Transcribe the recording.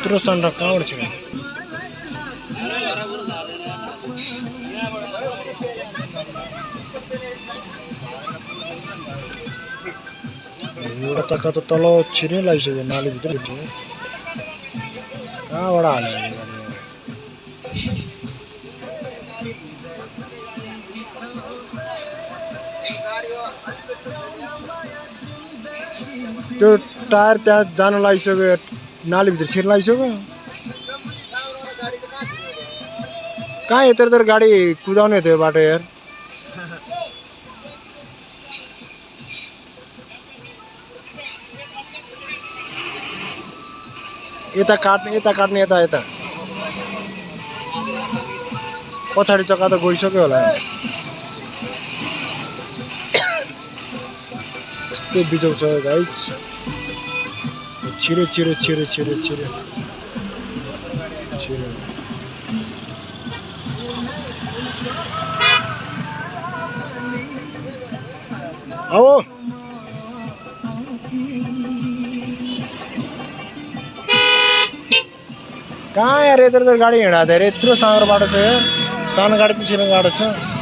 यत्रो सन्डा कहाँबाट छ एउटा तक्का त तल छिर्नै लागिसक्यो नालीभित्र कहाँबाट हाल्यो गाडी त्यो टायर त्यहाँ जान लागिसक्यो नालीभित्र छिर्न लागिसक्यो कहाँ यत्रो गाडी कुदाउने थियो बाटो यार यता काट्ने यता पछाडि चक्का त गइसक्यो होला यस्तो बिजोग छ गाइस छिरे आओ कहाँ यार यत्रो गाडी हिँड्दा धेरै यत्रो सानो बाटो छ यार सानो गाडी त छिर्न गाडो छ